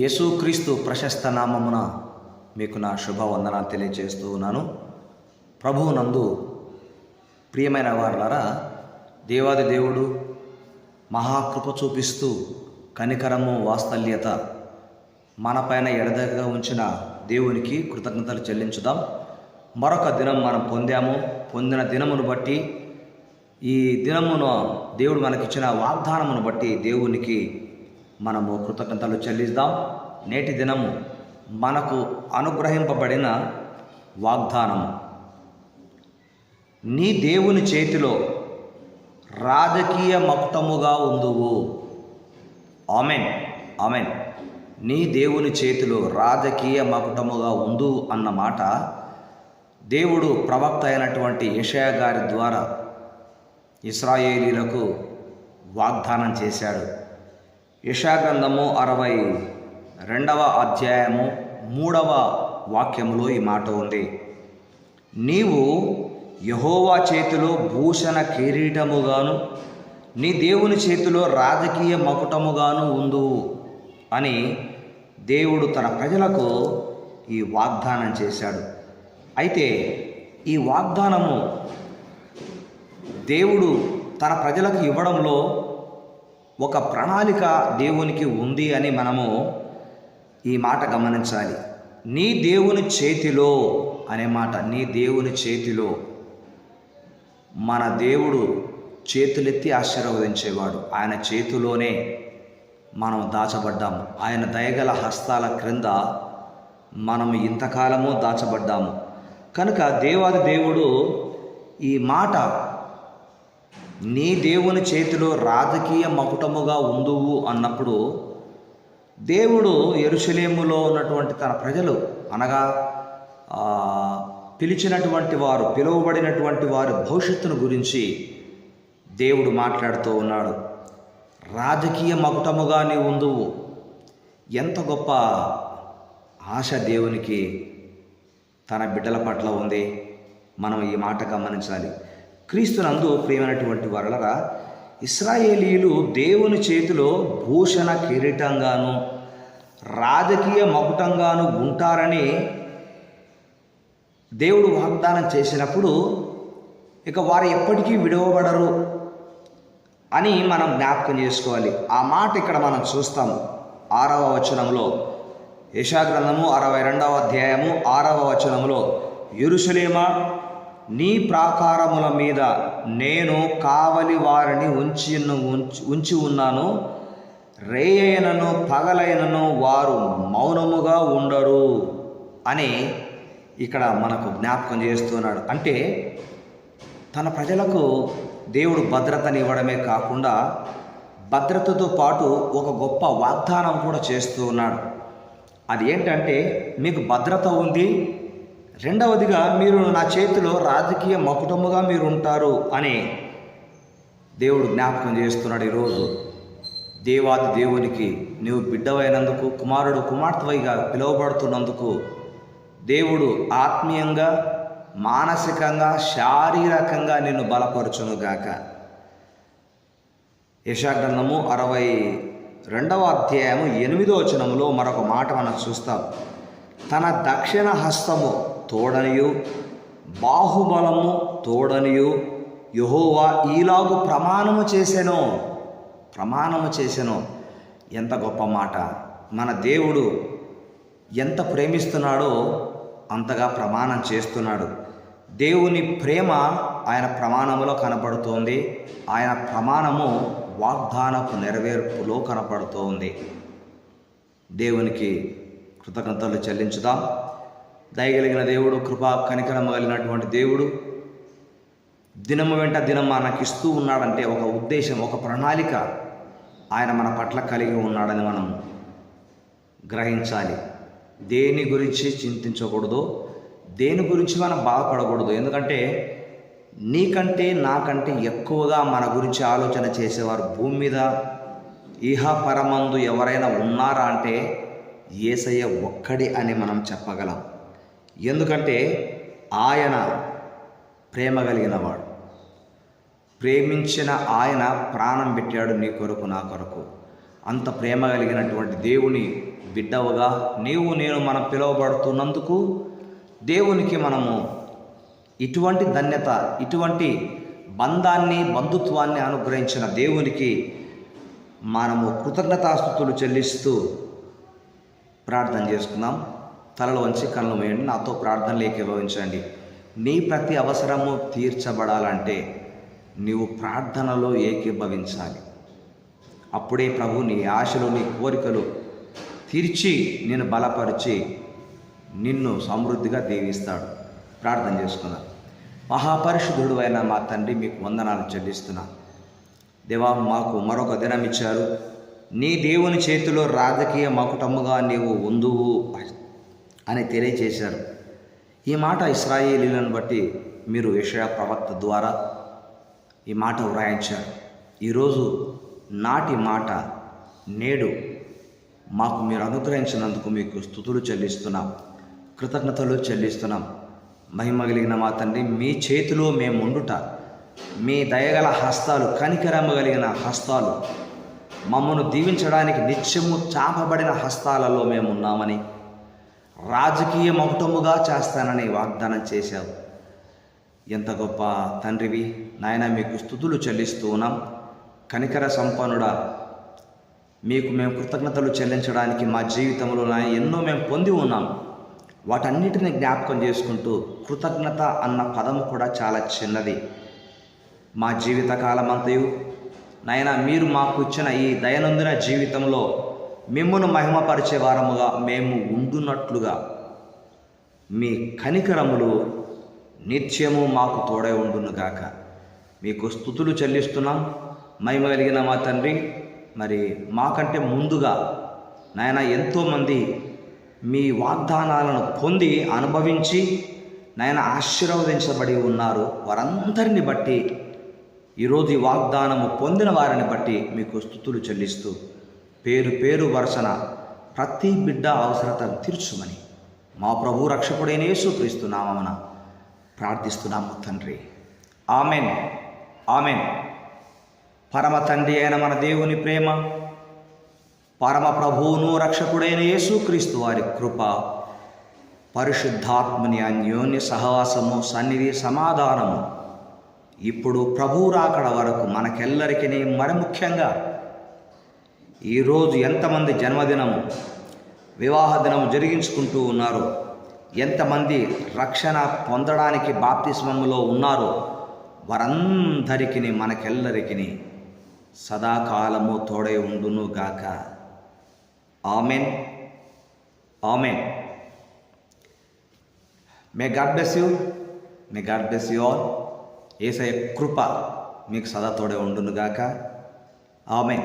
యేసుక్రీస్తు ప్రశస్త నామమున మీకు నా శుభవందనాలు తెలియజేస్తూ ఉన్నాను. ప్రభువునందు ప్రియమైన వారలారా, దేవాది దేవుడు మహాకృప చూపిస్తూ కనికరము వాత్సల్యత మనపైన ఎడదగా ఉంచిన దేవునికి కృతజ్ఞతలు చెల్లించుదాం. మరొక దినం మనం పొందిన దినమును బట్టి, ఈ దినమును దేవుడు మనకిచ్చిన వాగ్దానమును బట్టి దేవునికి మనము కృతజ్ఞతలు చెల్లిద్దాం. నేటి దినము మనకు అనుగ్రహింపబడిన వాగ్దానము, నీ దేవుని చేతిలో రాజకీయ మకుటముగా ఉందువు. Amen, amen. నీ దేవుని చేతిలో రాజకీయ మకుటముగా ఉండు అన్న మాట దేవుడు ప్రవక్త అయినటువంటి యెషయా గారి ద్వారా ఇశ్రాయేలీలకు వాగ్దానం చేశాడు. యెషయా గ్రంథము 62వ అధ్యాయము 3వ వాక్యములో ఈ మాట ఉంది. నీవు యెహోవా చేతిలో భూషణ కిరీటముగాను నీ దేవుని చేతిలో రాజకీయ మకుటముగాను ఉండు అని దేవుడు తన ప్రజలకు ఈ వాగ్దానం చేశాడు. అయితే ఈ వాగ్దానము దేవుడు తన ప్రజలకు ఇవ్వడంలో ఒక ప్రణాళిక దేవునికి ఉంది అని మనము ఈ మాట గమనించాలి. నీ దేవుని చేతిలో అనే మాట, నీ దేవుని చేతిలో. మన దేవుడు చేతులెత్తి ఆశీర్వదించేవాడు. ఆయన చేతిలోనే మనం దాచబడ్డాము. ఆయన దయగల హస్తాల క్రింద మనము ఇంతకాలము దాచబడ్డాము. కనుక దేవాది దేవుడు ఈ మాట, నీ దేవుని చేతిలో రాజకీయ మకుటముగా ఉందువు అన్నప్పుడు, దేవుడు యెరూషలేములో ఉన్నటువంటి తన ప్రజలు, అనగా పిలువబడినటువంటి వారి భవిష్యత్తును గురించి దేవుడు మాట్లాడుతూ ఉన్నాడు. రాజకీయ మకుటముగా నీ ఉందువు. ఎంత గొప్ప ఆశ దేవునికి తన బిడ్డల పట్ల ఉంది. మనం ఈ మాట గమనించాలి. క్రీస్తునందు ప్రియమైనటువంటి వారలారా, ఇశ్రాయేలీయులు దేవుని చేతిలో భూషణ కిరీటంగాను రాజకీయ మకుటంగాను ఉంటారని దేవుడు వాగ్దానం చేసినప్పుడు, ఇక వారు ఎప్పటికీ విడవబడరు అని మనం జ్ఞాపకం చేసుకోవాలి. ఆ మాట ఇక్కడ మనం చూస్తాం 6వ వచనంలో. యెషయా గ్రంథము 62వ అధ్యాయము 6వ వచనంలో, యెరూషలేమా, నీ ప్రాకారముల మీద నేను కావలి వారిని ఉంచి ఉన్నాను. రేయైనను పగలైనను వారు మౌనముగా ఉండరు అని ఇక్కడ మనకు జ్ఞాపకం చేస్తున్నాడు. అంటే తన ప్రజలకు దేవుడు భద్రతనివ్వడమే కాకుండా భద్రతతో పాటు ఒక గొప్ప వాగ్దానం కూడా చేస్తూ ఉన్నాడు. అది ఏంటంటే, మీకు భద్రత ఉంది, రెండవదిగా మీరు నా చేతిలో రాజకీయ మకుటముగా మీరు ఉంటారు అని దేవుడు జ్ఞాపకం చేస్తున్నాడు. ఈరోజు దేవాది దేవునికి నీవు బిడ్డవైనందుకు, కుమారుడు కుమార్తెగా పిలువబడుతున్నందుకు దేవుడు ఆత్మీయంగా, మానసికంగా, శారీరకంగా నిన్ను బలపరచునుగాక. యెషయా గ్రంథము 62వ అధ్యాయము 8వ వచనంలో మరొక మాట మనం చూస్తాం. తన దక్షిణ హస్తము తోడనియు బాహుబలము తోడనియు యెహోవా ఈలాగు ప్రమాణము చేసెను. ఎంత గొప్ప మాట! మన దేవుడు ఎంత ప్రేమిస్తున్నాడో అంతగా ప్రమాణం చేస్తున్నాడు. దేవుని ప్రేమ ఆయన ప్రమాణములో కనపడుతోంది. ఆయన ప్రమాణము వాగ్దానపు నెరవేర్పులో కనపడుతోంది. దేవునికి కృతజ్ఞతలు చెల్లించుదాం. దయగలిగిన దేవుడు, కృపా కనికరమ కలిగినటువంటి దేవుడు దినము వెంట దినం మనకి ఇస్తూ ఉన్నాడంటే ఒక ఉద్దేశం, ఒక ప్రణాళిక ఆయన మన పట్ల కలిగి ఉన్నాడని మనం గ్రహించాలి. దేని గురించి చింతించకూడదు, దేని గురించి మనం బాధపడకూడదు. ఎందుకంటే నీకంటే నాకంటే ఎక్కువగా మన గురించి ఆలోచన చేసేవారు భూమి మీద ఇహ పరమందు ఎవరైనా ఉన్నారా అంటే యేసయ్య ఒక్కడి అని మనం చెప్పగలం. ఎందుకంటే ఆయన ప్రేమ కలిగినవాడు. ప్రేమించిన ఆయన ప్రాణం పెట్టాడు నీ కొరకు, నా కొరకు. అంత ప్రేమ కలిగినటువంటి దేవుని బిడ్డవుగా నేను మనం పిలువబడుతున్నందుకు దేవునికి మనము ఇటువంటి ధన్యత, ఇటువంటి బంధుత్వాన్ని అనుగ్రహించిన దేవునికి మనము కృతజ్ఞతాస్తుతులు చెల్లిస్తూ ప్రార్థన చేసుకుందాం. తలలో వంచి కళ్ళు మూయండి. నాతో ప్రార్థనలు ఏకీభవించండి. నీ ప్రతి అవసరము తీర్చబడాలంటే నీవు ప్రార్థనలో ఏకీభవించాలి. అప్పుడే ప్రభు నీ ఆశలు, నీ కోరికలు తీర్చి నిన్ను బలపరిచి నిన్ను సమృద్ధిగా దీవిస్తాడు. ప్రార్థన చేసుకుందాం. మహాపరిశుద్ధుడు అయిన మా తండ్రి, మీకు వందనాలు చెల్లిస్తున్నాను. దేవా, మాకు మరొక దినం ఇచ్చారు. నీ దేవుని చేతిలో రాజకీయ మకుటముగా నీవు ఉందువు అని తెలియచేశారు. ఈ మాట ఇశ్రాయేలీలను బట్టి మీరు యెషయా ప్రవక్త ద్వారా ఈ మాట వ్రాయించారు. ఈరోజు నాటి మాట నేడు మాకు మీరు అనుగ్రహించినందుకు మీకు స్తుతులు చెల్లిస్తున్నాం, కృతజ్ఞతలు చెల్లిస్తున్నాం. మహిమ కలిగిన మా తండ్రి, మీ చేతిలో మేము ఉండుట, మీ దయగల హస్తాలు, కనికరమ కలిగిన హస్తాలు, మమ్మను దీవించడానికి నిత్యము చాపబడిన హస్తాలలో మేము ఉన్నామని, రాజకీయ మకుటముగా చేస్తానని వాగ్దానం చేశావు. ఎంత గొప్ప తండ్రివి నాయన, మీకు స్తుతులు చెల్లిస్తూ ఉన్నాం. కనికర సంపన్నుడా, మీకు మేము కృతజ్ఞతలు చెల్లించడానికి మా జీవితంలో ఎన్నో మేము పొంది ఉన్నాం. వాటన్నిటిని జ్ఞాపకం చేసుకుంటూ కృతజ్ఞత అన్న పదము కూడా చాలా చిన్నది. మా జీవితకాలం అంతయు నాయన మీరు మాకు ఇచ్చిన ఈ దయనందిన జీవితంలో మిమ్మును మహిమపరిచే వారముగా మేము ఉండునట్లుగా మీ కనికరములు నిత్యము మాకు తోడై ఉండునుగాక. మీకు స్తుతులు చెల్లిస్తున్నాం. మహిమ కలిగిన మా తండ్రి, మరి మాకంటే ముందుగా నాయన ఎంతోమంది మీ వాగ్దానాలను పొంది అనుభవించి నాయన ఆశీర్వదించబడి ఉన్నారు. వారందరిని బట్టి ఈరోజు ఈ వాగ్దానము పొందిన వారిని బట్టి మీకు స్తుతులు చెల్లిస్తూ పేరు పేరు వరుసన ప్రతి బిడ్డ అవసరతను తీర్చుమని మా ప్రభు రక్షకుడైన యేసుక్రీస్తు నామమున ప్రార్థిస్తున్నాము తండ్రి. Amen, amen. పరమ తండ్రి అయిన మన దేవుని ప్రేమ, పరమ ప్రభువును రక్షకుడైన యేసుక్రీస్తు వారి కృప, పరిశుద్ధాత్మని అన్యోన్య సహవాసము, సన్నిధి, సమాధానము ఇప్పుడు ప్రభు రాకడ వరకు మనకెల్లరికీ, మరి ముఖ్యంగా ఈరోజు ఎంతమంది జన్మదినము, వివాహ దినము జరిగించుకుంటూ ఉన్నారో, ఎంతమంది రక్షణ పొందడానికి బాప్తిస్మములో ఉన్నారో వారందరికీ, మనకెల్లరికీ సదాకాలము తోడై ఉండును గాక. Amen, amen. May God bless you, may God bless you all. యేసయ్య కృప మీకు సదా తోడై ఉండును గాక. ఆమెన్.